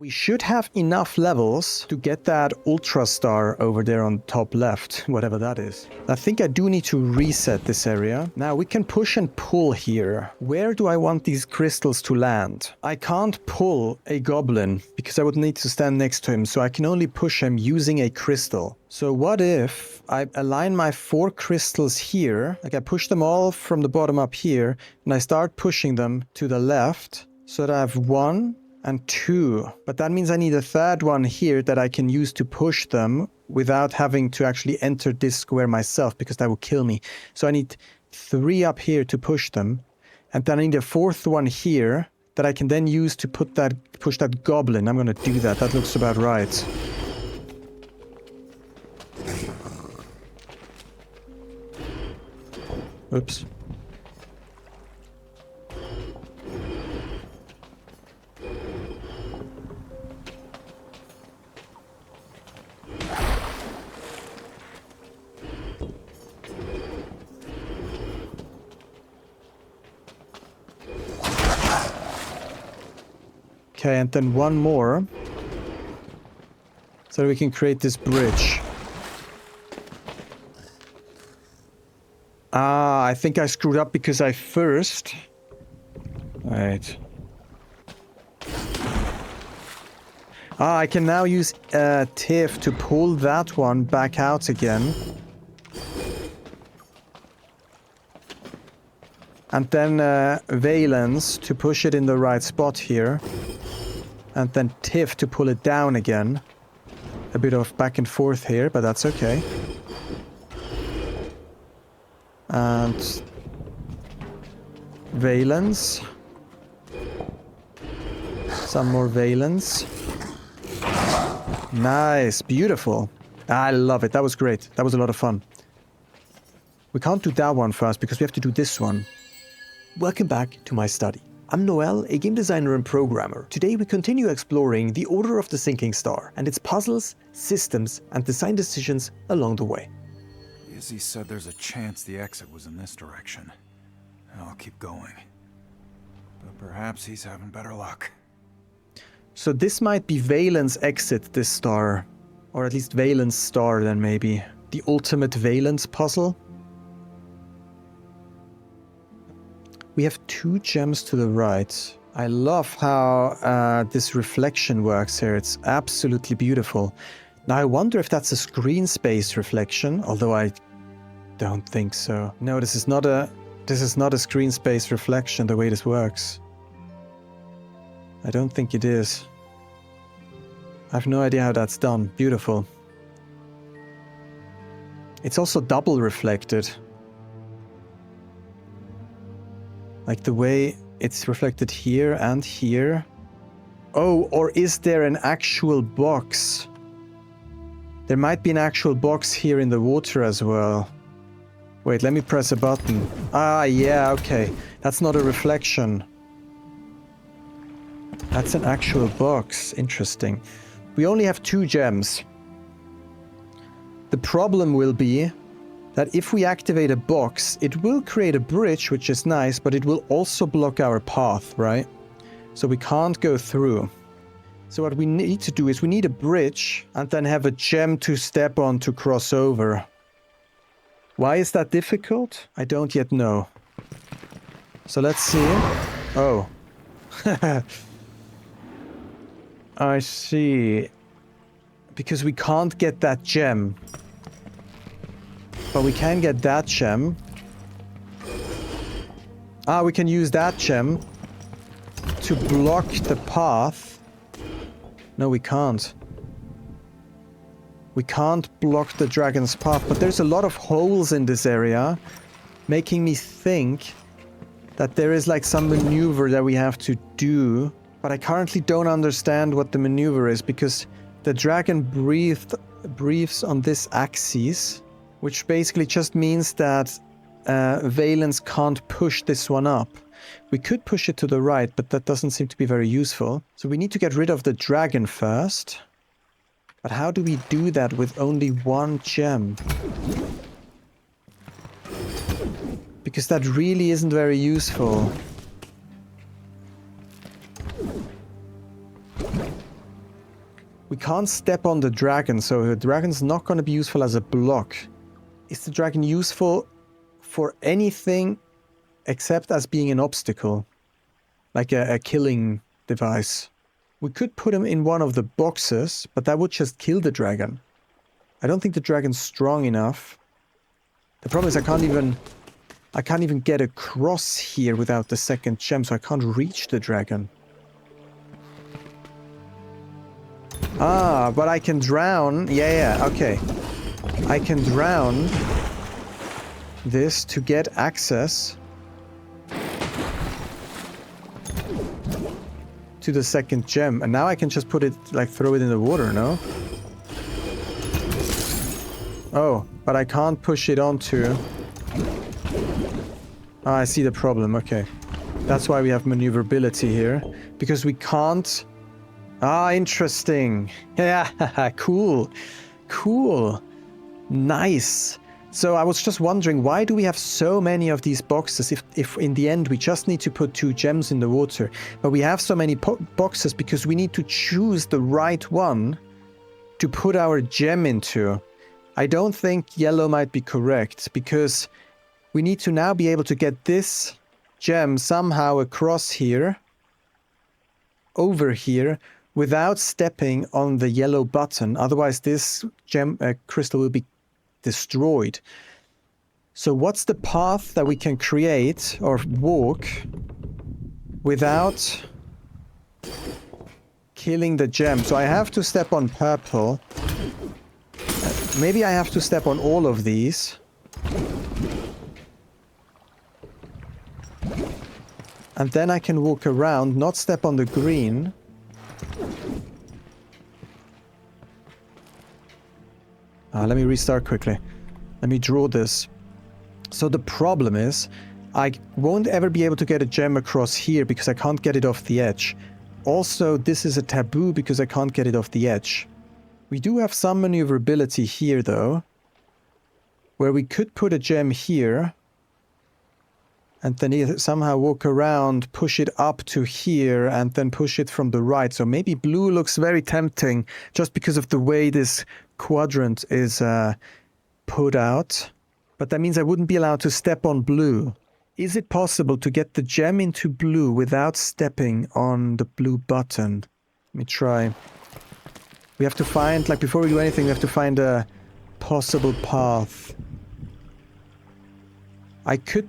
We should have enough levels to get that Ultra Star over there on top left, whatever that is. I think I do need to reset this area. Now we can push and pull here. Where do I want these crystals to land? I can't pull a goblin because I would need to stand next to him, so I can only push him using a crystal. So what if I align my 4 crystals here, like I push them all from the bottom up here, and I start pushing them to the left, so that I have 1 and 2. But that means I need a 3rd one here that I can use to push them without having to actually enter this square myself, because that will kill me. So I need 3 up here to push them, and then I need a 4th one here that I can then use to push that goblin. I'm gonna do that. That looks about right. Oops. Okay, and then 1 more. So we can create this bridge. Ah, I think I screwed up because I first... Right. Ah, I can now use Tiff to pull that one back out again. And then Valence to push it in the right spot here. And then Tiff to pull it down again. A bit of back and forth here, but that's okay. And Valence. Some more Valence. Nice, beautiful. I love it. That was great. That was a lot of fun. We can't do that one first because we have to do this one. Welcome back to my study. I'm Noël, a game designer and programmer. Today we continue exploring the Order of the Sinking Star and its puzzles, systems, and design decisions along the way. Izzy said there's a chance the exit was in this direction. I'll keep going. But perhaps he's having better luck. So this might be Valen's exit, this star. Or at least Valen's star then maybe. The ultimate Valence puzzle. We have 2 gems to the right. I love how this reflection works here. It's absolutely beautiful. Now I wonder if that's a screen space reflection, although I don't think so. No, this is not a screen space reflection the way this works. I don't think it is. I have no idea how that's done. Beautiful. It's also double reflected. Like the way it's reflected here and here. Oh, or is there an actual box? There might be an actual box here in the water as well. Wait, let me press a button. Ah, yeah, okay. That's not a reflection. That's an actual box. Interesting. We only have 2 gems. The problem will be that if we activate a box, it will create a bridge, which is nice, but it will also block our path, right? So we can't go through. So what we need to do is we need a bridge and then have a gem to step on to cross over. Why is that difficult? I don't yet know. So let's see. Oh. I see. Because we can't get that gem. But we can get that gem. Ah, we can use that gem to block the path. No, we can't. We can't block the dragon's path, but there's a lot of holes in this area, making me think that there is like some maneuver that we have to do. But I currently don't understand what the maneuver is, because the dragon breathes on this axis, which basically just means that Valence can't push this one up. We could push it to the right, but that doesn't seem to be very useful. So we need to get rid of the dragon first. But how do we do that with only 1 gem? Because that really isn't very useful. We can't step on the dragon, so the dragon's not going to be useful as a block. Is the dragon useful for anything except as being an obstacle? Like a killing device. We could put him in one of the boxes, but that would just kill the dragon. I don't think the dragon's strong enough. The problem is I can't even get across here without the second gem, so I can't reach the dragon. Ah, but I can drown. Yeah, okay. I can drown this to get access to the second gem. And now I can just put it, like, throw it in the water, no? Oh, but I can't push it onto... Ah, I see the problem, okay. That's why we have maneuverability here. Because we can't... Ah, interesting. Yeah, cool. Cool. Nice. So I was just wondering, why do we have so many of these boxes if in the end we just need to put 2 gems in the water? But we have so many boxes because we need to choose the right one to put our gem into. I don't think yellow might be correct, because we need to now be able to get this gem somehow across here, over here, without stepping on the yellow button. Otherwise this gem crystal will be destroyed. So what's the path that we can create or walk without killing the gem? So I have to step on purple. Maybe I have to step on all of these. And then I can walk around, not step on the green. Let me restart quickly. Let me draw this. So the problem is, I won't ever be able to get a gem across here because I can't get it off the edge. Also, this is a taboo because I can't get it off the edge. We do have some maneuverability here, though, where we could put a gem here and then somehow walk around, push it up to here, and then push it from the right. So maybe blue looks very tempting just because of the way this quadrant is put out. But that means I wouldn't be allowed to step on blue. Is it possible to get the gem into blue without stepping on the blue button? Let me try. We have to find, like, before we do anything, we have to find a possible path. I could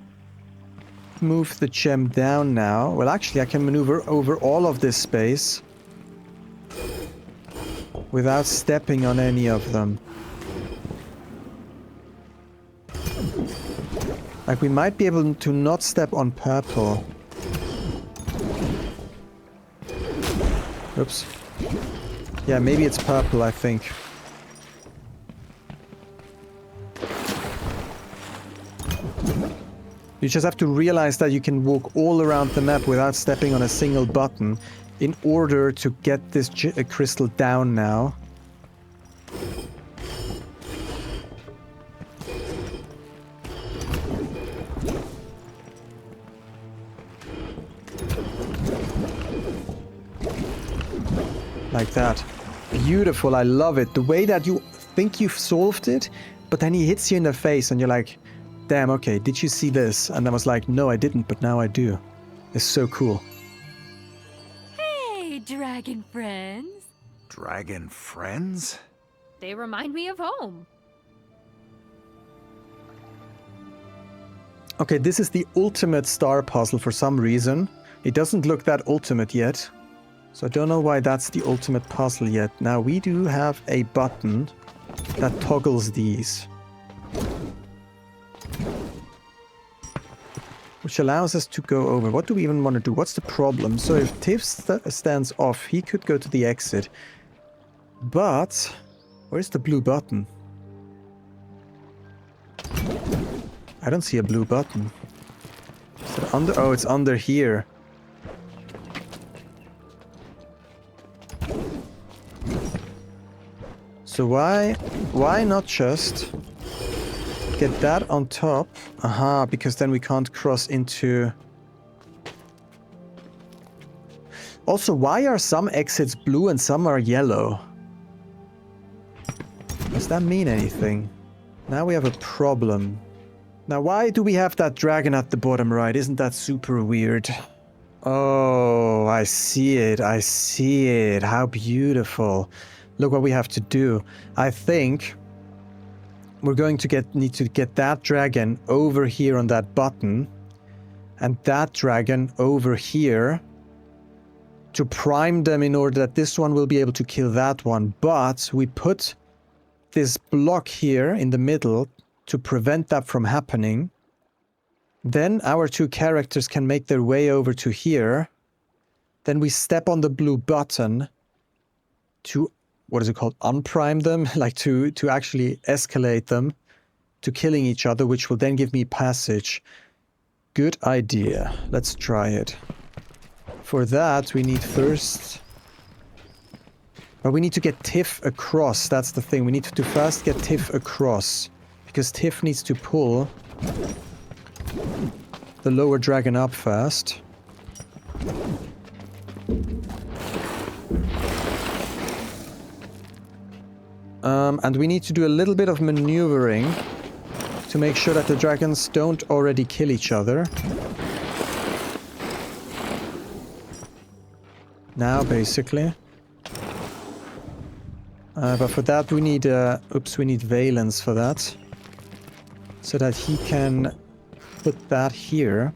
move the gem down now. Well, actually, I can maneuver over all of this space without stepping on any of them. Like, we might be able to not step on purple. Oops. Yeah, maybe it's purple, I think. You just have to realize that you can walk all around the map without stepping on a single button in order to get this crystal down now. Like that. Beautiful, I love it. The way that you think you've solved it, but then he hits you in the face and you're like, damn, okay, did you see this? And I was like, no, I didn't, but now I do. It's so cool. Hey, dragon friends. Dragon friends? They remind me of home. Okay, this is the ultimate star puzzle for some reason. It doesn't look that ultimate yet. So I don't know why that's the ultimate puzzle yet. Now, we do have a button that toggles these, which allows us to go over. What do we even want to do? What's the problem? So if Tiff stands off, he could go to the exit. But where's the blue button? I don't see a blue button. Is it under? Oh, it's under here. So why not just get that on top? Aha, because then we can't cross into... Also, why are some exits blue and some are yellow? Does that mean anything? Now we have a problem. Now, why do we have that dragon at the bottom right? Isn't that super weird? Oh, I see it. I see it. How beautiful. Look what we have to do. I think we're going to need to get that dragon over here on that button. And that dragon over here. To prime them in order that this one will be able to kill that one. But we put this block here in the middle to prevent that from happening. Then our two characters can make their way over to here. Then we step on the blue button to, what is it called, unprime them? Like to actually escalate them to killing each other, which will then give me passage. Good idea. Let's try it. For that, we need first... But we need to get Tiff across, that's the thing. We need to first get Tiff across. Because Tiff needs to pull the lower dragon up first. And we need to do a little bit of maneuvering to make sure that the dragons don't already kill each other. Now, basically. But for that we need, we need Valence for that. So that he can put that here.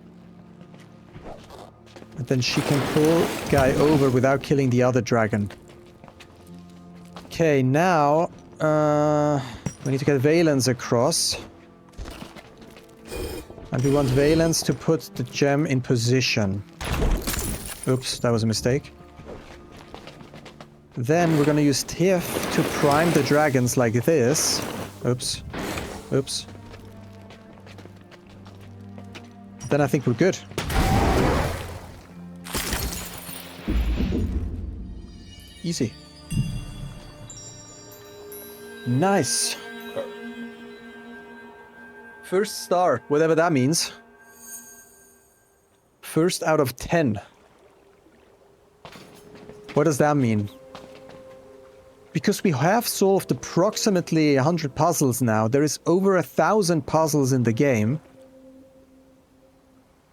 And then she can pull guy over without killing the other dragon. Okay, now, we need to get Valence across. And we want Valence to put the gem in position. Oops, that was a mistake. Then we're gonna use Tiff to prime the dragons like this. Oops. Oops. Then I think we're good. Easy. Nice. First star, whatever that means. First out of 10. What does that mean? Because we have solved approximately 100 puzzles now. There is over 1,000 puzzles in the game.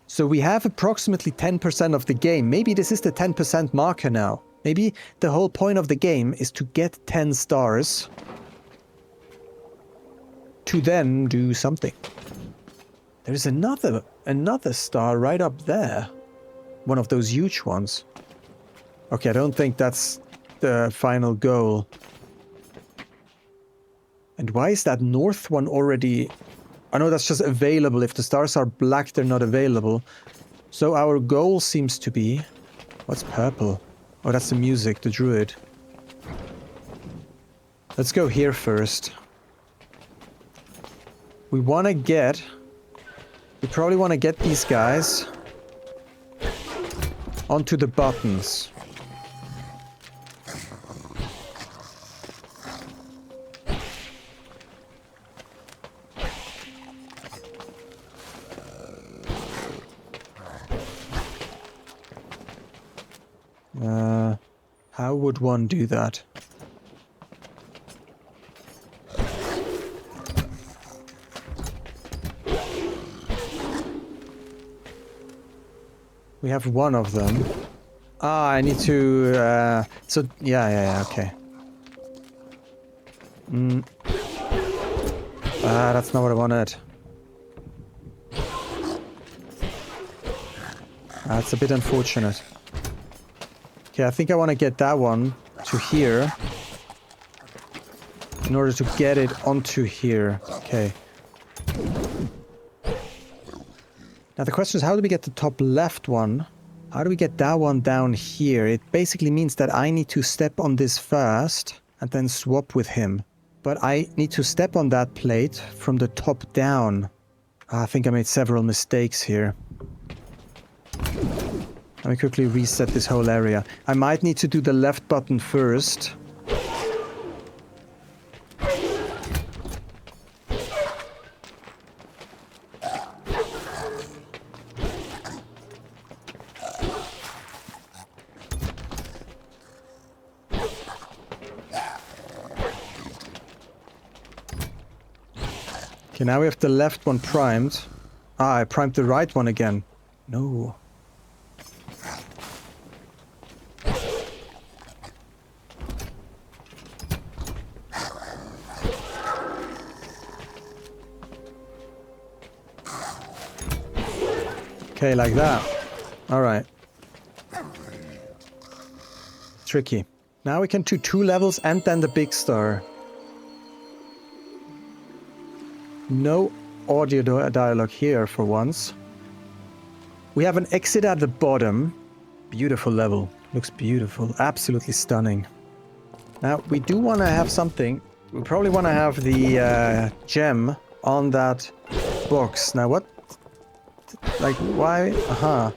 So we have approximately 10% of the game. Maybe this is the 10% marker now. Maybe the whole point of the game is to get 10 stars. To then do something. There's another star right up there. One of those huge ones. Okay, I don't think that's the final goal. And why is that north one already... I know that's just available. If the stars are black, they're not available. So our goal seems to be... What's purple? Oh, that's the music, the druid. Let's go here first. We want to get... We probably want to get these guys onto the buttons. How would one do that? We have one of them. Ah, I need to, so, yeah, okay. That's not what I wanted. That's a bit unfortunate. Okay, I think I want to get that one to here. In order to get it onto here. Okay. Now the question is, how do we get the top left one? How do we get that one down here? It basically means that I need to step on this first and then swap with him. But I need to step on that plate from the top down. I think I made several mistakes here. Let me quickly reset this whole area. I might need to do the left button first. Okay, now we have the left one primed. Ah, I primed the right one again. No. Okay, like that. Alright. Tricky. Now we can do 2 levels and then the big star. No audio dialogue here for once. We have an exit at the bottom. Beautiful level. Looks beautiful. Absolutely stunning. Now, we do want to have something. We probably want to have the gem on that box. Now, what? Like, why? Aha.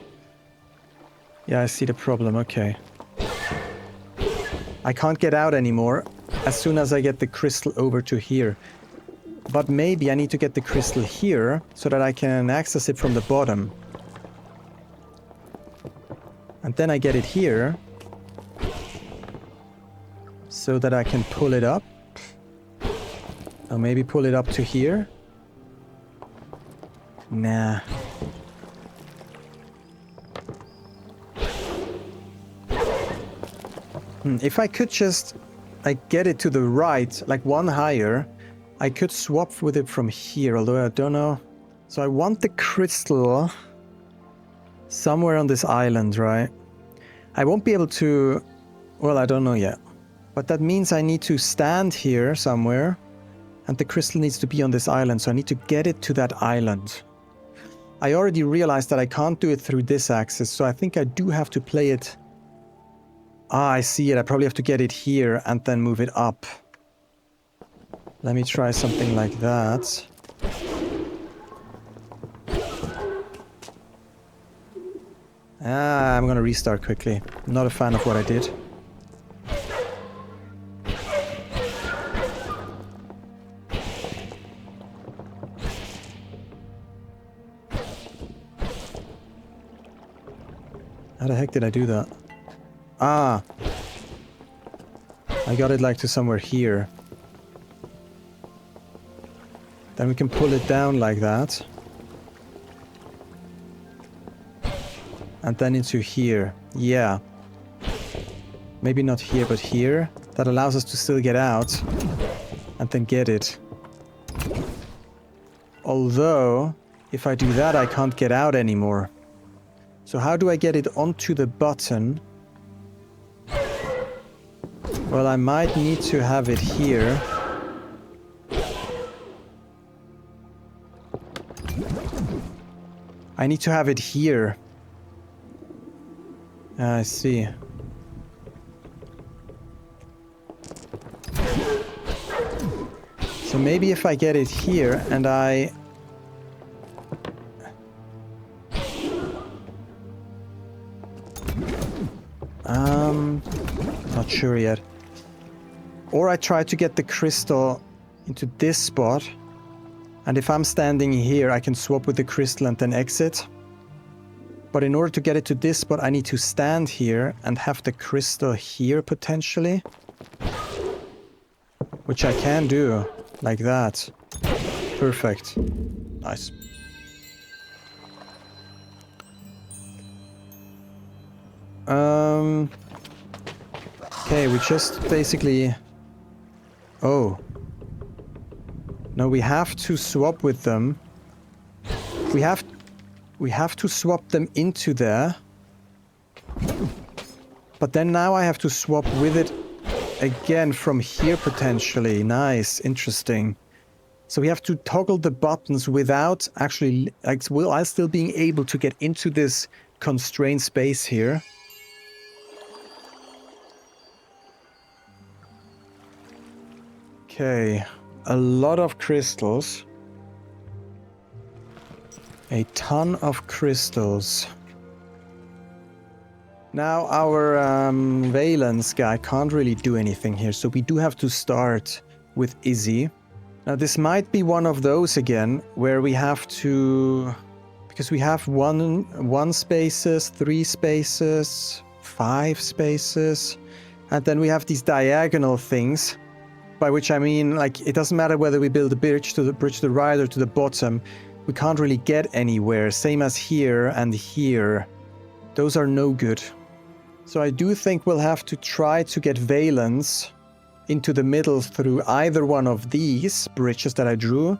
Yeah, I see the problem. Okay. I can't get out anymore as soon as I get the crystal over to here. But maybe I need to get the crystal here so that I can access it from the bottom. And then I get it here so that I can pull it up. Or maybe pull it up to here. Nah. If I could just like get it to the right, like one higher, I could swap with it from here, although I don't know. So I want the crystal somewhere on this island, right? I won't be able to... Well, I don't know yet. But that means I need to stand here somewhere. And the crystal needs to be on this island, so I need to get it to that island. I already realized that I can't do it through this axis, so I think I do have to play it... Ah, I see it. I probably have to get it here and then move it up. Let me try something like that. Ah, I'm gonna restart quickly. I'm not a fan of what I did. How the heck did I do that? Ah! I got it like to somewhere here. Then we can pull it down like that. And then into here. Yeah. Maybe not here, but here. That allows us to still get out. And then get it. Although, if I do that, I can't get out anymore. So how do I get it onto the button? Well, I might need to have it here. I need to have it here. I see. So maybe if I get it here and I... Not sure yet. Or I try to get the crystal into this spot. And if I'm standing here, I can swap with the crystal and then exit. But in order to get it to this spot, I need to stand here and have the crystal here potentially. Which I can do. Like that. Perfect. Nice. Okay, we just basically... Oh. No, we have to swap with them. We have to swap them into there. But then now I have to swap with it again from here potentially. Nice, interesting. So we have to toggle the buttons without actually, like, will I still being able to get into this constrained space here? Okay, a lot of crystals. A ton of crystals. Now our Valence guy can't really do anything here, so we do have to start with Izzy. Now this might be one of those again, where we have to... Because we have one spaces, 3 spaces, 5 spaces, and then we have these diagonal things. By which I mean, like, it doesn't matter whether we build a bridge to the right or to the bottom. We can't really get anywhere. Same as here and here. Those are no good. So I do think we'll have to try to get valence into the middle through either one of these bridges that I drew.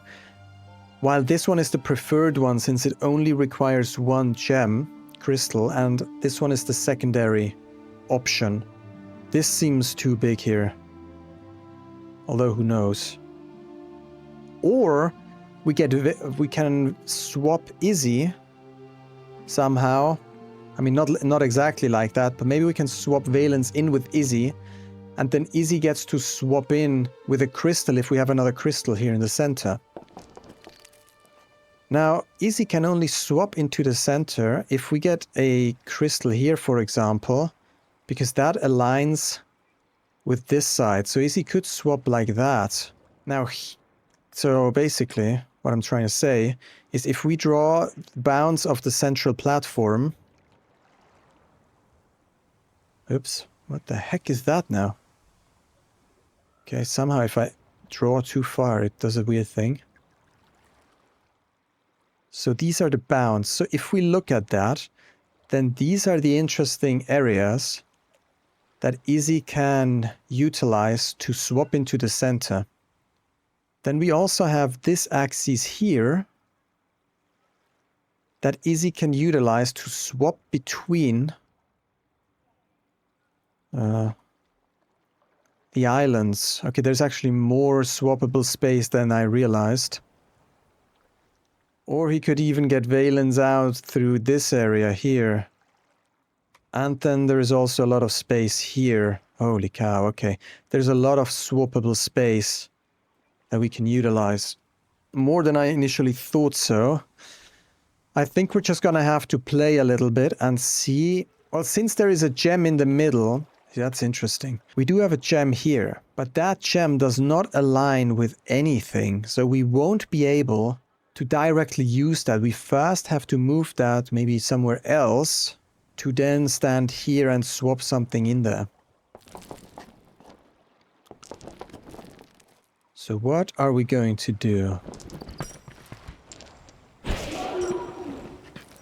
While this one is the preferred one since it only requires one gem, crystal, and this one is the secondary option. This seems too big here. Although who knows. Or we can swap Izzy somehow. I mean, not exactly like that, but maybe we can swap valence in with Izzy, and then Izzy gets to swap in with a crystal if we have another crystal here in the center. Now, Izzy can only swap into the center if we get a crystal here, for example, because that aligns with this side. So Izzy could swap like that. Now, so basically, what I'm trying to say is if we draw bounds of the central platform... Oops, what the heck is that now? Okay, somehow if I draw too far, it does a weird thing. So these are the bounds. So if we look at that, then these are the interesting areas that Izzy can utilize to swap into the center. Then we also have this axis here that Izzy can utilize to swap between the islands. Okay, there's actually more swappable space than I realized. Or he could even get valence out through this area here. And then there is also a lot of space here. Holy cow, okay. There's a lot of swappable space that we can utilize. More than I initially thought so. I think we're just gonna have to play a little bit and see... Well, since there is a gem in the middle... That's interesting. We do have a gem here, but that gem does not align with anything, so we won't be able to directly use that. We first have to move that maybe somewhere else to then stand here and swap something in there. So what are we going to do?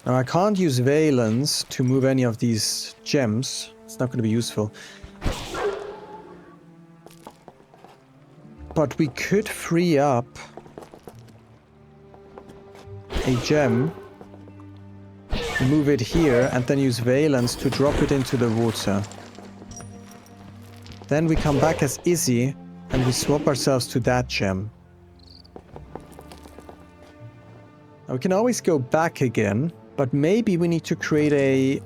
Now I can't use valence to move any of these gems. It's not going to be useful. But we could free up a gem, move it here, and then use valence to drop it into the water. Then we come back as Izzy, and we swap ourselves to that gem. Now we can always go back again, but maybe we need to create a...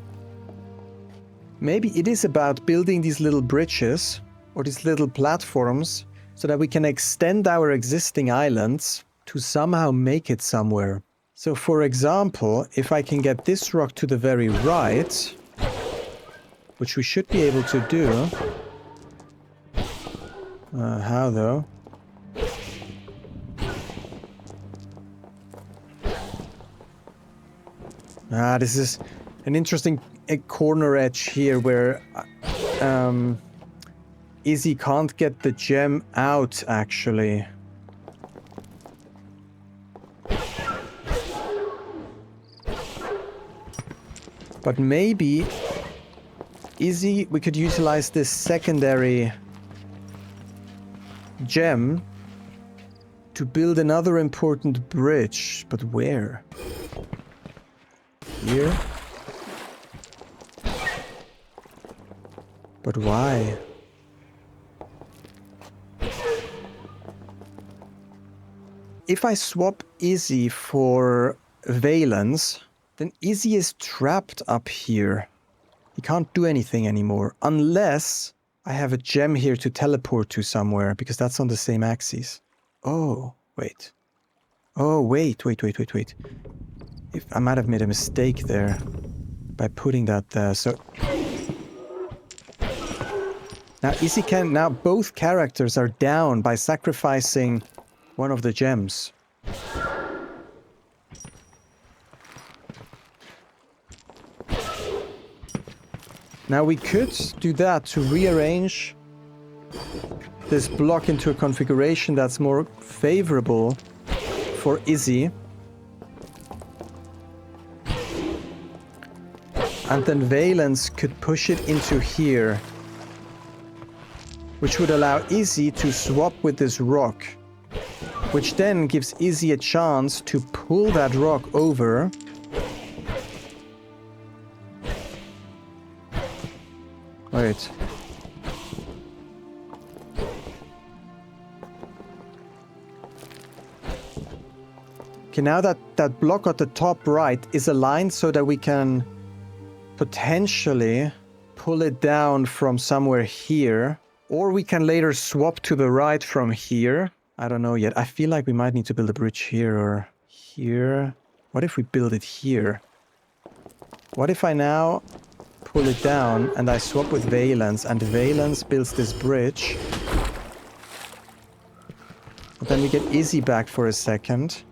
Maybe it is about building these little bridges, or these little platforms, so that we can extend our existing islands to somehow make it somewhere. So for example, if I can get this rock to the very right, which we should be able to do. How though? This is an interesting corner edge here where Izzy can't get the gem out, actually. But maybe Izzy, we could utilize this secondary gem to build another important bridge. But where? Here? But why? If I swap Izzy for valence, then Izzy is trapped up here. He can't do anything anymore, unless I have a gem here to teleport to somewhere, because that's on the same axis. Oh, wait. Oh, wait. I might have made a mistake there by putting that there, so... Now Izzy can... Now both characters are down by sacrificing one of the gems. Now we could do that to rearrange this block into a configuration that's more favorable for Izzy. And then Valence could push it into here, which would allow Izzy to swap with this rock, which then gives Izzy a chance to pull that rock over. Wait. Okay, now that block at the top right is aligned so that we can potentially pull it down from somewhere here. Or we can later swap to the right from here. I don't know yet. I feel like we might need to build a bridge here or here. What if we build it here? What if I now pull it down and I swap with Valence and Valence builds this bridge? And then we get Izzy back for a second.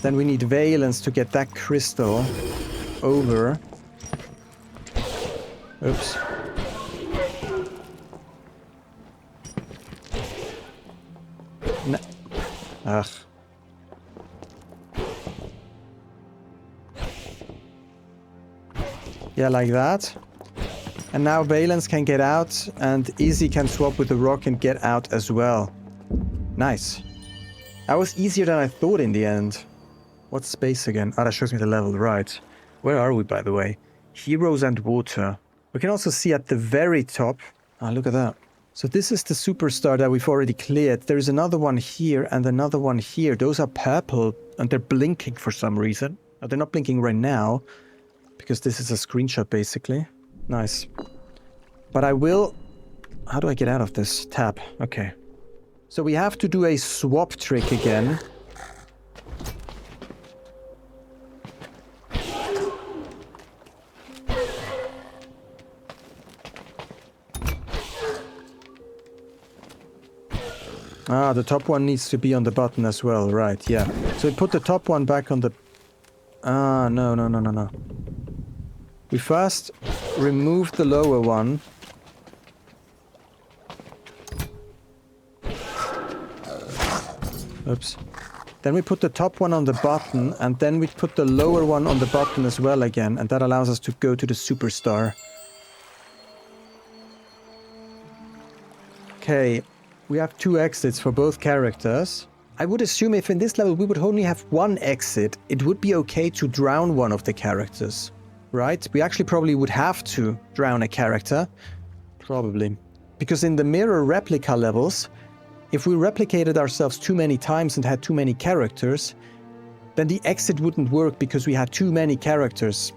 Then we need Valence to get that crystal over. Oops. No. Ugh. Yeah, like that. And now Valence can get out and Izzy can swap with the rock and get out as well. Nice. That was easier than I thought in the end. What's space again? Ah, that shows me the level, right. Where are we, by the way? Heroes and water. We can also see at the very top... Ah, look at that. So this is the superstar that we've already cleared. There's another one here and another one here. Those are purple and they're blinking for some reason. Now, they're not blinking right now because this is a screenshot, basically. Nice. But I will... How do I get out of this tab? Okay. So we have to do a swap trick again. Ah, the top one needs to be on the button as well, right, yeah. So we put the top one back on the... Ah, no. We first remove the lower one. Oops. Then we put the top one on the button, and then we put the lower one on the button as well again, and that allows us to go to the superstar. Okay. We have 2 exits for both characters. I would assume if in this level we would only have 1 exit, it would be okay to drown one of the characters. Right? We actually probably would have to drown a character. Probably. Because in the mirror replica levels, if we replicated ourselves too many times and had too many characters, then the exit wouldn't work because we had too many characters.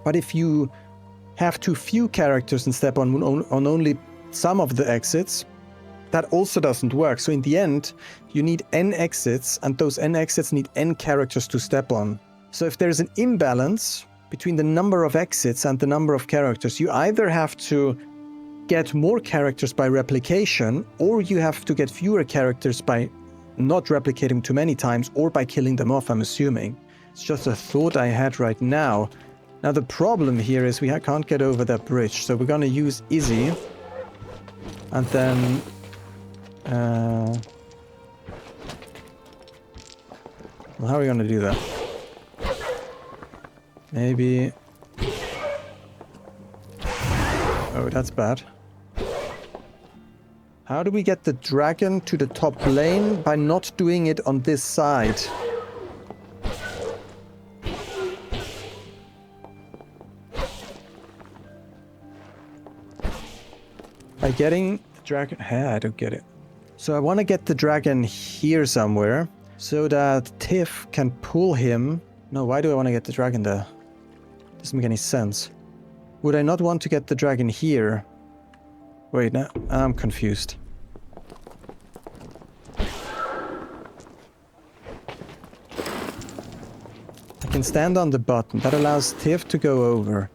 But if you have too few characters and step on only some of the exits, that also doesn't work. So in the end, you need n exits, and those n exits need n characters to step on. So if there's an imbalance between the number of exits and the number of characters, you either have to get more characters by replication, or you have to get fewer characters by not replicating too many times, or by killing them off, I'm assuming. It's just a thought I had right now. Now the problem here is we can't get over that bridge, so we're gonna use Izzy. And then... well, how are we gonna do that? Maybe... Oh, that's bad. How do we get the dragon to the top lane? By not doing it on this side. By getting the dragon... I don't get it. So I want to get the dragon here somewhere, so that Tiff can pull him. No, why do I want to get the dragon there? Doesn't make any sense. Would I not want to get the dragon here? Wait, no, I'm confused. I can stand on the button. That allows Tiff to go over.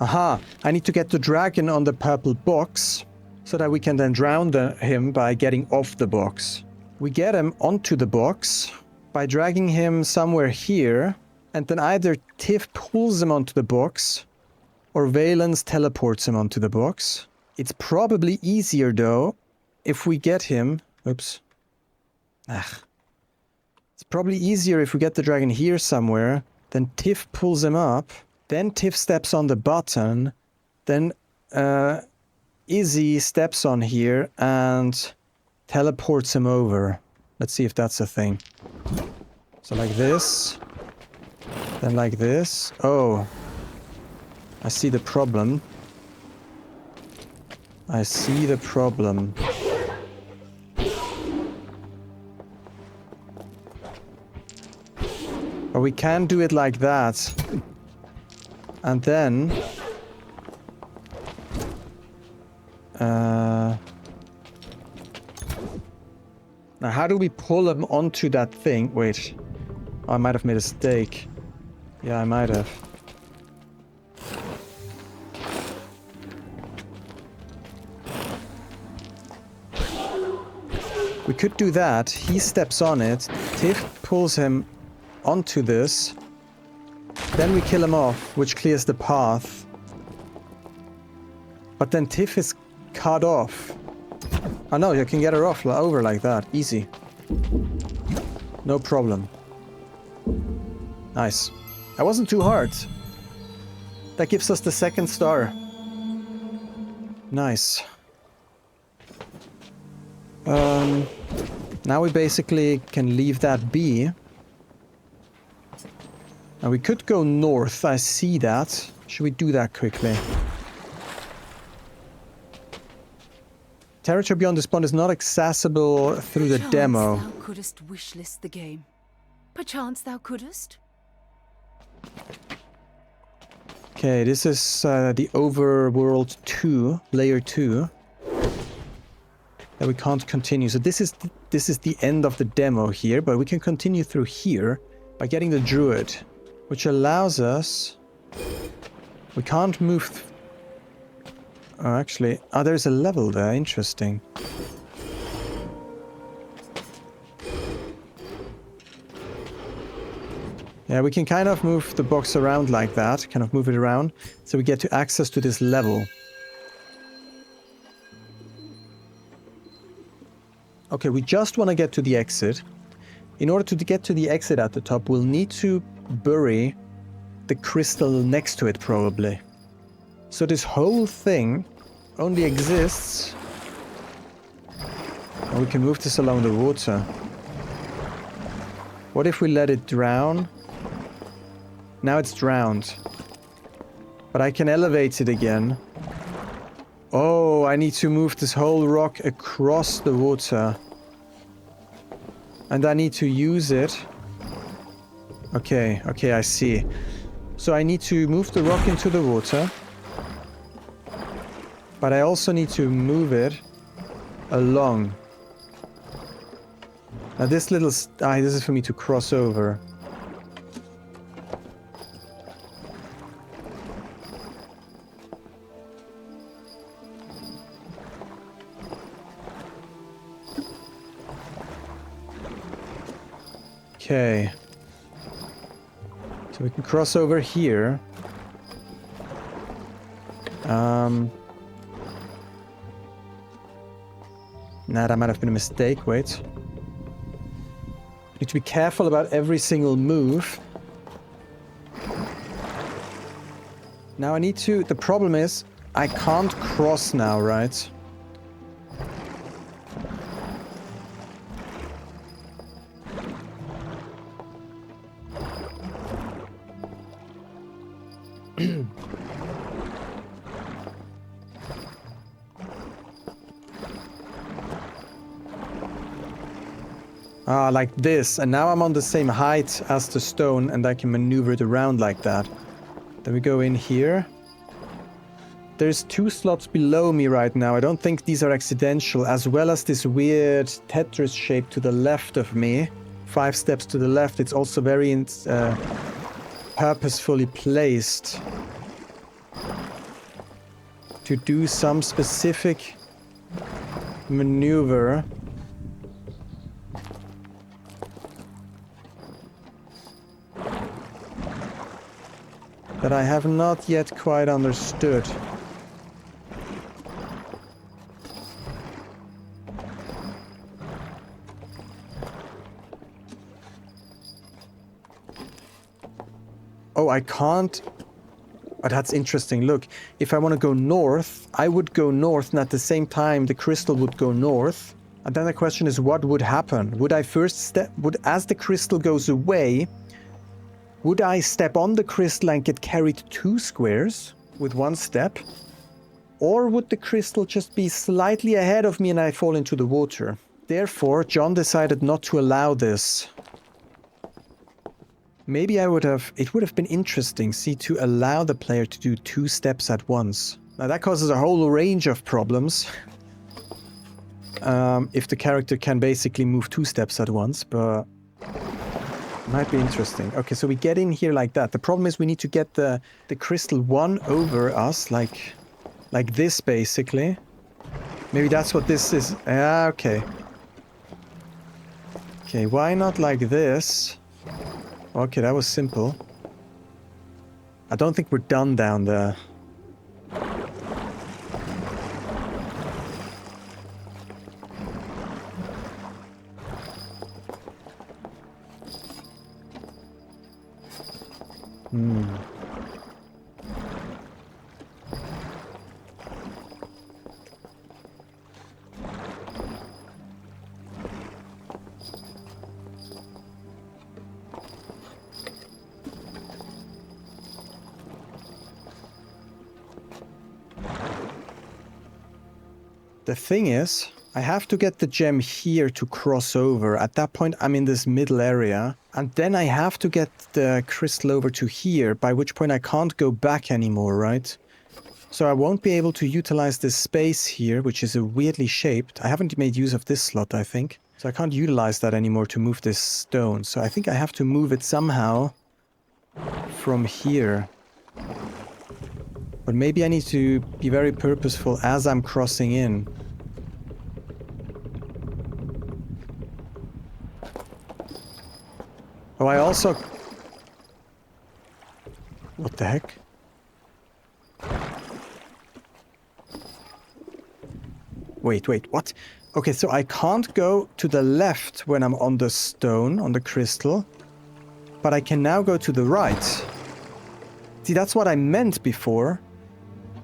Aha! I need to get the dragon on the purple box, so that we can then drown him by getting off the box. We get him onto the box by dragging him somewhere here, and then either Tiff pulls him onto the box, or Valens teleports him onto the box. It's probably easier, though, if we get him... Oops. It's probably easier if we get the dragon here somewhere, then Tiff pulls him up, then Tiff steps on the button, then Izzy steps on here and teleports him over. Let's see if that's a thing. So like this, then like this. Oh, I see the problem. I see the problem. But we can do it like that. And then... now how do we pull him onto that thing? Wait. Oh, I might have made a mistake. Yeah, I might have. We could do that. He steps on it. Tiff pulls him onto this. Then we kill him off, which clears the path. But then Tiff is cut off. Oh no, you can get her off over like that. Easy. No problem. Nice. That wasn't too hard. That gives us the second star. Nice. Now we basically can leave that be. Now we could go north, I see that. Should we do that quickly? Territory beyond this pond is not accessible through the demo. Thou couldst wishlist the game. Perchance thou couldst? Okay, this is the overworld 2, layer 2. That we can't continue. So this is the end of the demo here, but we can continue through here by getting the druid, which allows us... We can't move... Oh, actually... Oh, there's a level there. Interesting. Yeah, we can kind of move the box around like that. Kind of move it around. So we get to access to this level. Okay, we just want to get to the exit. In order to get to the exit at the top, we'll need to bury the crystal next to it, probably. So this whole thing only exists... And we can move this along the water. What if we let it drown? Now it's drowned. But I can elevate it again. Oh, I need to move this whole rock across the water. And I need to use it. Okay, okay, I see. So I need to move the rock into the water. But I also need to move it along. Now this little... this is for me to cross over. Okay. So we can cross over here. Nah, that might have been a mistake. Wait. Need to be careful about every single move. Now I need to... The problem is, I can't cross now, right? Like this, and now I'm on the same height as the stone, and I can maneuver it around like that. Then we go in here. There's 2 slots below me right now. I don't think these are accidental, as well as this weird Tetris shape to the left of me. 5 steps to the left. It's also very purposefully placed to do some specific maneuver. that I have not yet quite understood. Oh, I can't... Oh, that's interesting. Look, if I want to go north, I would go north, and at the same time, the crystal would go north. And then the question is, what would happen? Would I first step... as the crystal goes away, would I step on the crystal and get carried 2 squares with 1 step? Or would the crystal just be slightly ahead of me and I fall into the water? Therefore, John decided not to allow this. Maybe I would have... It would have been interesting, see, to allow the player to do 2 steps at once. Now that causes a whole range of problems. If the character can basically move 2 steps at once, but... Might be interesting. Okay, so we get in here like that. The problem is we need to get the crystal 1 over us, like this, basically. Maybe that's what this is. Ah, okay. Okay, why not like this? Okay, that was simple. I don't think we're done down there. The thing is, I have to get the gem here to cross over. At that point, I'm in this middle area. And then I have to get the crystal over to here, by which point I can't go back anymore, right? So I won't be able to utilize this space here, which is weirdly shaped. I haven't made use of this slot, I think. So I can't utilize that anymore to move this stone. So I think I have to move it somehow from here. But maybe I need to be very purposeful as I'm crossing in. Oh, I also... What the heck? Wait, what? Okay, so I can't go to the left when I'm on the stone, on the crystal. But I can now go to the right. See, that's what I meant before.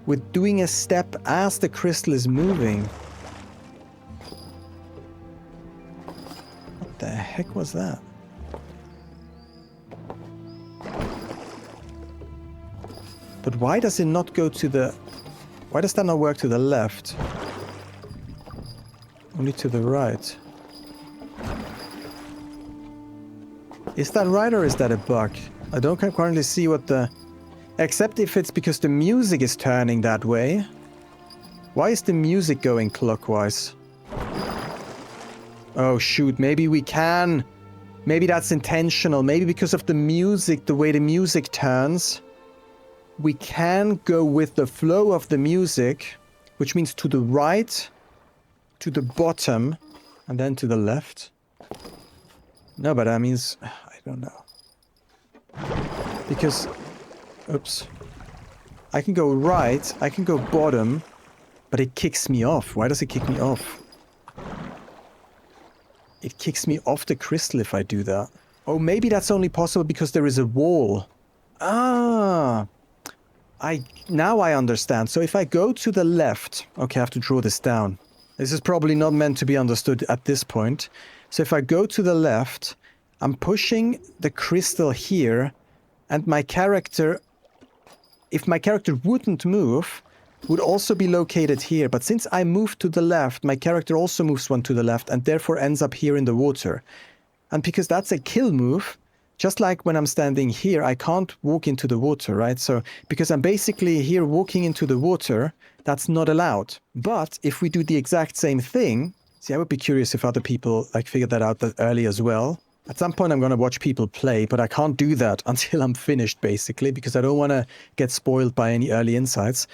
With doing a step as the crystal is moving. What the heck was that? But why does it not go to the... Why does that not work to the left? Only to the right. Is that right or is that a bug? I don't currently see what the... Except if it's because the music is turning that way. Why is the music going clockwise? Oh shoot, maybe we can. Maybe that's intentional. Maybe because of the music, the way the music turns. We can go with the flow of the music, which means to the right, to the bottom, and then to the left. No, but that means... I don't know. Because... Oops. I can go right, I can go bottom, but it kicks me off. Why does it kick me off? It kicks me off the crystal if I do that. Oh, maybe that's only possible because there is a wall. Ah! Now I understand. So if I go to the left... Okay, I have to draw this down. This is probably not meant to be understood at this point. So if I go to the left, I'm pushing the crystal here, and my character... If my character wouldn't move, would also be located here. But since I moved to the left, my character also moves 1 to the left, and therefore ends up here in the water. And because that's a kill move... Just like when I'm standing here, I can't walk into the water, right? So, because I'm basically here walking into the water, that's not allowed. But if we do the exact same thing... See, I would be curious if other people, like, figured that out that early as well. At some point I'm going to watch people play, but I can't do that until I'm finished, basically, because I don't want to get spoiled by any early insights.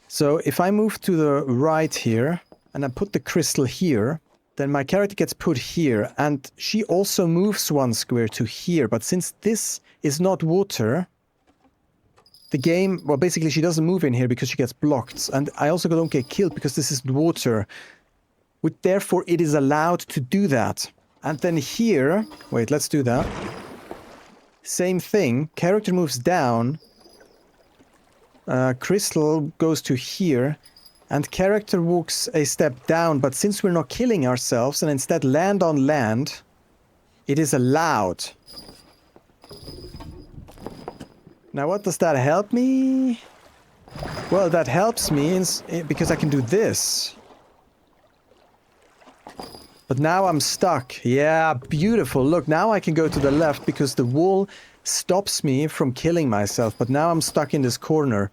So, if I move to the right here, and I put the crystal here... Then my character gets put here, and she also moves 1 square to here. But since this is not water, the game, well, basically she doesn't move in here because she gets blocked. And I also don't get killed because this is water. Therefore, it is allowed to do that. And then here, wait, let's do that. Same thing. Character moves down. Crystal goes to here. And character walks a step down. But since we're not killing ourselves and instead land on land, it is allowed. Now, what does that help me? Well, that helps me because I can do this. But now I'm stuck. Yeah, beautiful. Look, now I can go to the left because the wall stops me from killing myself. But now I'm stuck in this corner.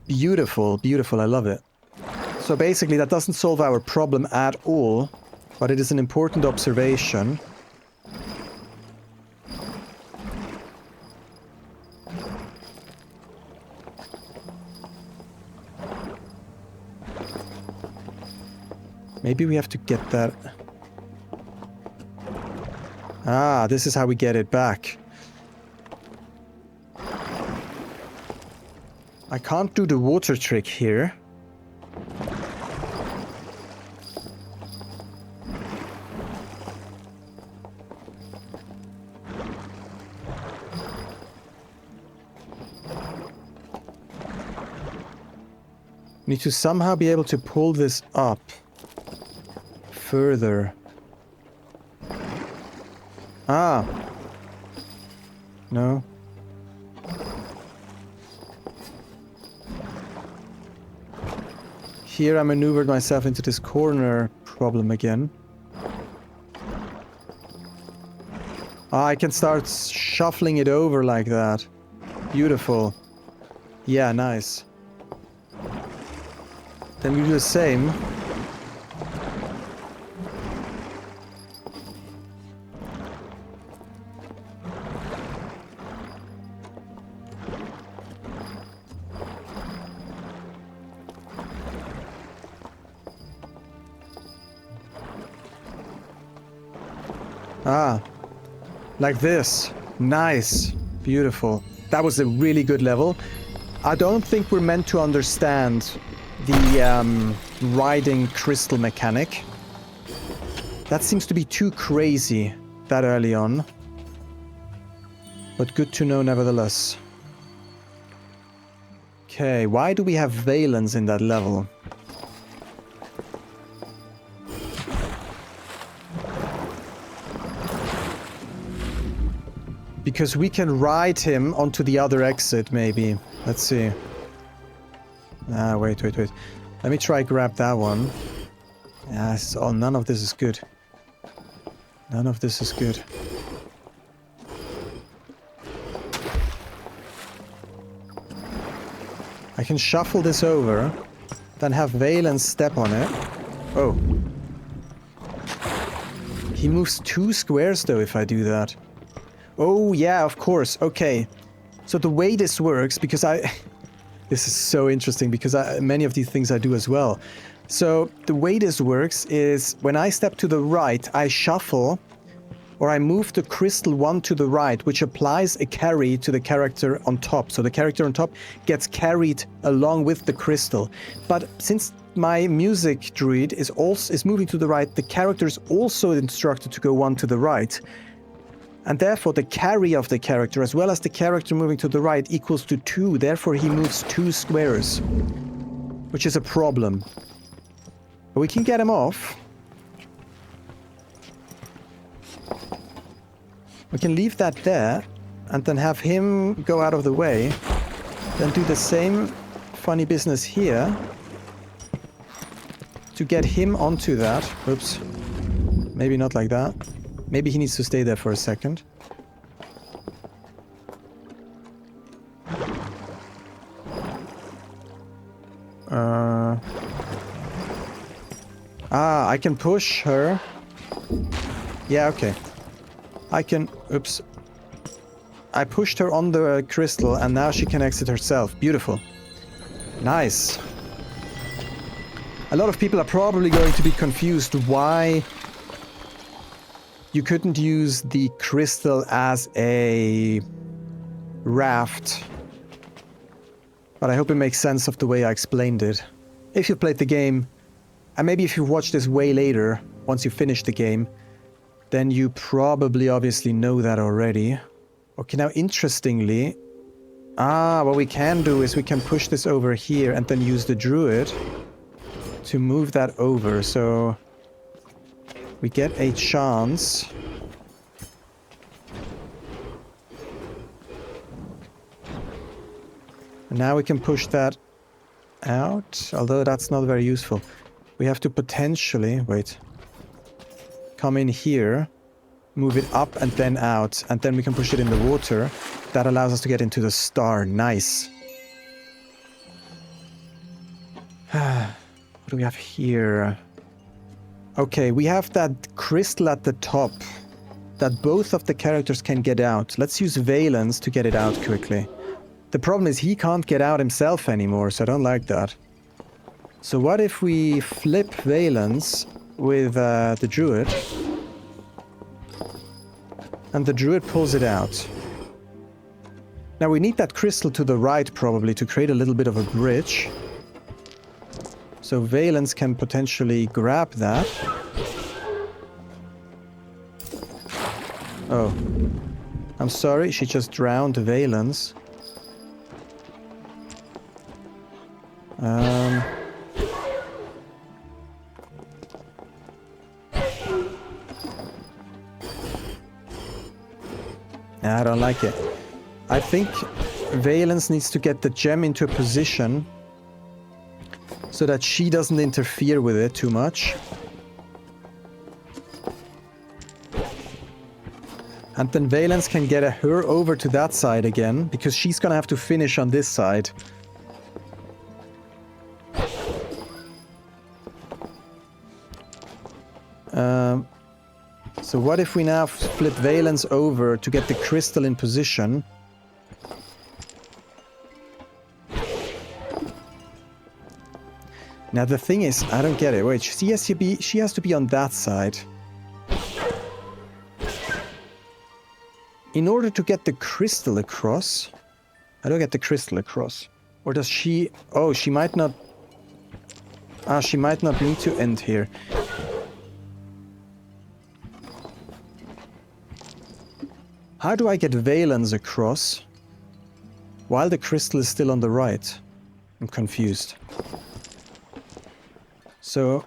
Beautiful, beautiful. I love it. So basically, that doesn't solve our problem at all. But it is an important observation. Maybe we have to get that. Ah, this is how we get it back. I can't do the water trick here. Need to somehow be able to pull this up further. Ah. No. Here I maneuvered myself into this corner problem again. Ah, I can start shuffling it over like that. Beautiful. Yeah, nice. Then we do the same. Ah, like this. Nice. Beautiful. That was a really good level. I don't think we're meant to understand the riding crystal mechanic. That seems to be too crazy that early on. But good to know nevertheless. Okay, why do we have valence in that level? Because we can ride him onto the other exit, maybe. Let's see. Ah, wait. Let me try grab that one. Yes. Oh, none of this is good. None of this is good. I can shuffle this over, then have valence step on it. Oh. He moves 2 squares, though, if I do that. Oh, yeah, of course. Okay. So the way this works, because this is so interesting, because many of these things I do as well. So the way this works is when I step to the right, I shuffle, or I move the crystal 1 to the right, which applies a carry to the character on top. So the character on top gets carried along with the crystal. But since my music druid is moving to the right, the character is also instructed to go 1 to the right. And therefore the carry of the character, as well as the character moving to the right, equals to 2. Therefore he moves 2 squares. Which is a problem. But we can get him off. We can leave that there, and then have him go out of the way. Then do the same funny business here. To get him onto that. Oops. Maybe not like that. Maybe he needs to stay there for a second. I can push her. Yeah, okay. I can... Oops. I pushed her on the crystal, and now she can exit herself. Beautiful. Nice. A lot of people are probably going to be confused why you couldn't use the crystal as a raft But I hope it makes sense of the way I explained it. If you played the game, and maybe if you watched this way later, once you finish the game, then you probably obviously know that already. Okay, now interestingly, what we can do is we can push this over here and then use the druid to move that over, so we get a chance. And now we can push that out, although that's not very useful. We have to potentially, wait, come in here, move it up and then out, and then we can push it in the water. That allows us to get into the star. Nice. What do we have here? Okay, we have that crystal at the top that both of the characters can get out. Let's use Valence to get it out quickly. The problem is he can't get out himself anymore, so I don't like that. So what if we flip Valence with the druid? And the druid pulls it out. Now we need that crystal to the right probably to create a little bit of a bridge. So Valence can potentially grab that. Oh. I'm sorry, she just drowned Valence. I don't like it. I think Valence needs to get the gem into a position so that she doesn't interfere with it too much. And then Valence can get her over to that side again, because she's gonna have to finish on this side. So what if we now flip Valence over to get the crystal in position? Now the thing is, I don't get it. Wait, she has to be on that side. In order to get the crystal across... How do I get the crystal across? Or does she... Oh, she might not... she might not need to end here. How do I get Valence across while the crystal is still on the right? I'm confused. So,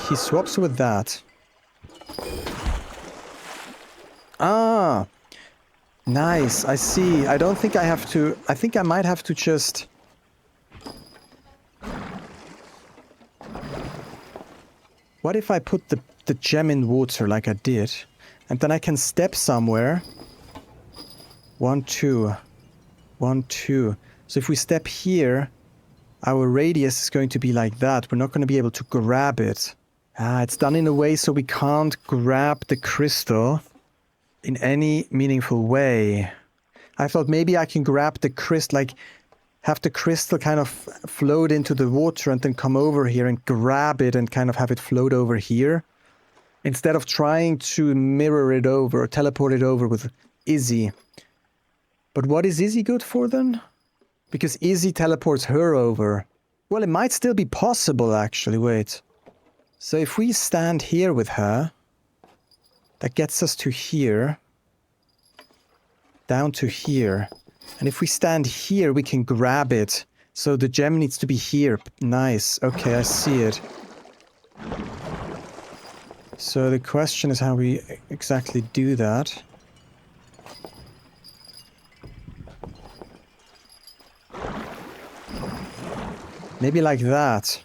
he swaps with that. Ah! Nice, I see. I don't think I have to... I think I might have to just... What if I put the gem in water like I did? And then I can step somewhere. 1, 2. 1, 2. So if we step here, our radius is going to be like that. We're not going to be able to grab it. It's done in a way so we can't grab the crystal in any meaningful way. I thought maybe I can grab the crystal, like have the crystal kind of float into the water and then come over here and grab it and kind of have it float over here. Instead of trying to mirror it over or teleport it over with Izzy. But what is Izzy good for then? Because Izzy teleports her over. Well, it might still be possible actually, wait. So if we stand here with her, that gets us to here. Down to here. And if we stand here, we can grab it. So the gem needs to be here. Nice. Okay, I see it. So the question is how we exactly do that. Maybe like that.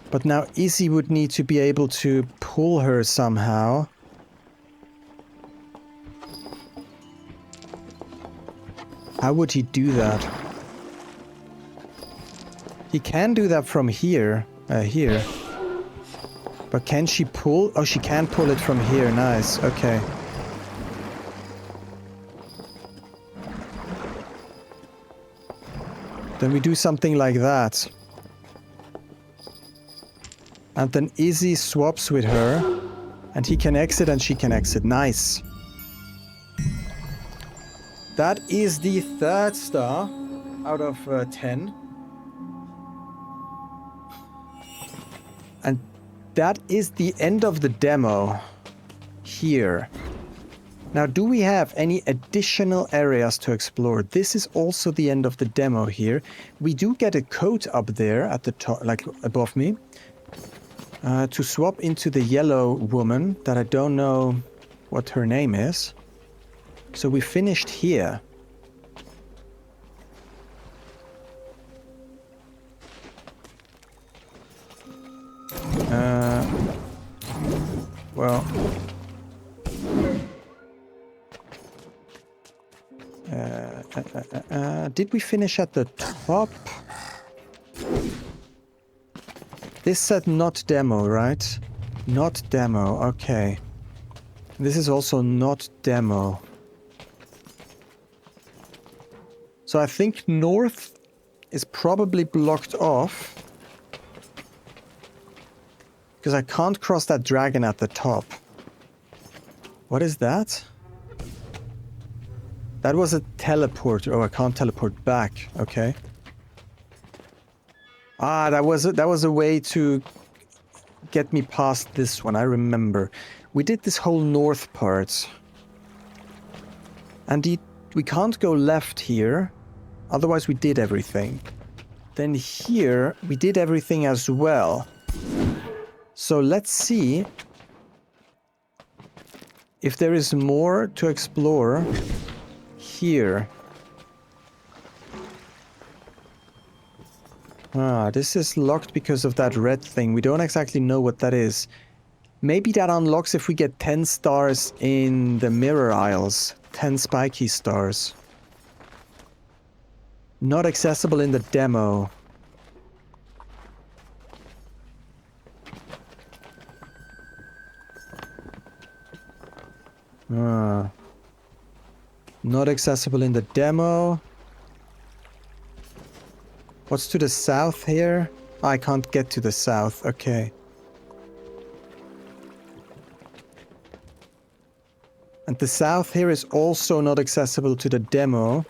But now Izzy would need to be able to pull her somehow. How would he do that? He can do that from here. Here. But can she pull? Oh, she can pull it from here. Nice. Okay. Then we do something like that. And then Izzy swaps with her. And he can exit and she can exit. Nice. That is the 3rd star out of 10. And that is the end of the demo here. Now, do we have any additional areas to explore? This is also the end of the demo here. We do get a coat up there at the top, like above me, to swap into the yellow woman that I don't know what her name is. So we finished here. Well... did we finish at the top? This said not demo, right? Not demo, okay. This is also not demo. So I think north is probably blocked off. Because I can't cross that dragon at the top. What is that? That was a teleporter. Oh, I can't teleport back. Okay. Ah, that was a way to get me past this one. I remember. We did this whole north part. And we can't go left here. Otherwise we did everything. Then here, we did everything as well. So let's see if there is more to explore here. Ah, this is locked because of that red thing. We don't exactly know what that is. Maybe that unlocks if we get 10 stars in the mirror isles. 10 spiky stars. Not accessible in the demo. Ah. Not accessible in the demo. What's to the south here? I can't get to the south. Okay. And the south here is also not accessible to the demo.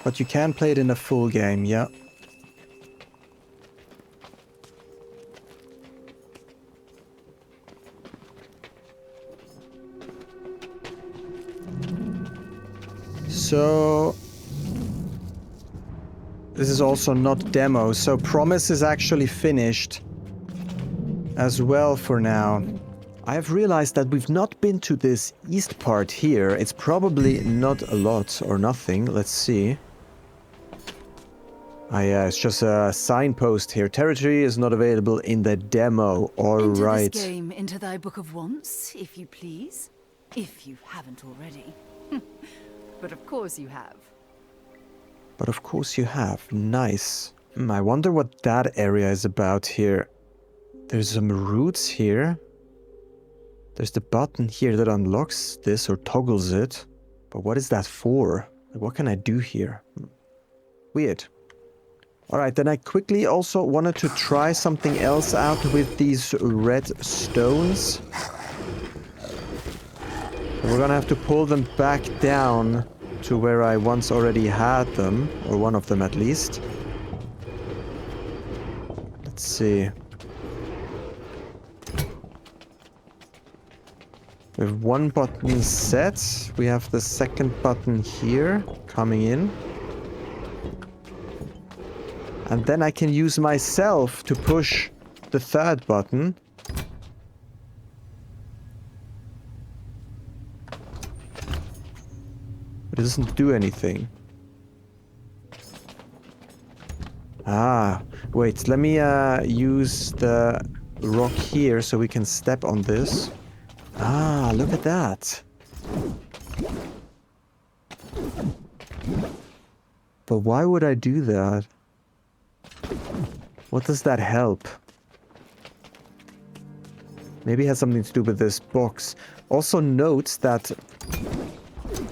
But you can play it in a full game, yeah. So... this is also not demo, so Promise is actually finished as well for now. I have realized that we've not been to this east part here. It's probably not a lot or nothing. Let's see. Ah yeah, it's just a signpost here. Territory is not available in the demo. Alright. Enter this game into thy book of wants, if you please. If you haven't already. But of course you have. But of course you have. Nice. I wonder what that area is about here. There's some roots here. There's the button here that unlocks this or toggles it. But what is that for? Like, what can I do here? Weird. Alright, then I quickly also wanted to try something else out with these red stones. So we're gonna have to pull them back down to where I once already had them, or one of them at least. Let's see. We have one button set. We have the second button here coming in. And then I can use myself to push the third button. But it doesn't do anything. Ah, wait, let me use the rock here so we can step on this. Ah, look at that. But why would I do that? What does that help? Maybe it has something to do with this box. Also note that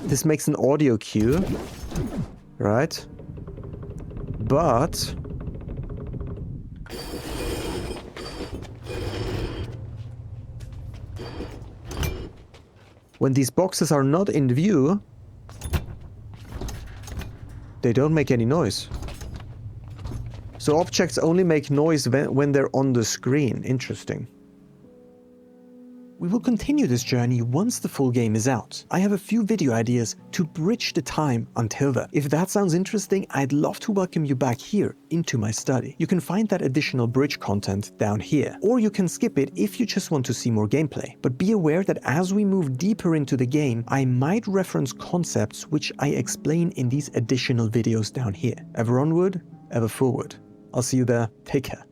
this makes an audio cue, right? But When these boxes are not in view, they don't make any noise. So objects only make noise when they're on the screen. Interesting. We will continue this journey once the full game is out. I have a few video ideas to bridge the time until then. If that sounds interesting, I'd love to welcome you back here into my study. You can find that additional bridge content down here, or you can skip it if you just want to see more gameplay. But be aware that as we move deeper into the game, I might reference concepts which I explain in these additional videos down here. Ever onward, ever forward. I'll see you there. Take care.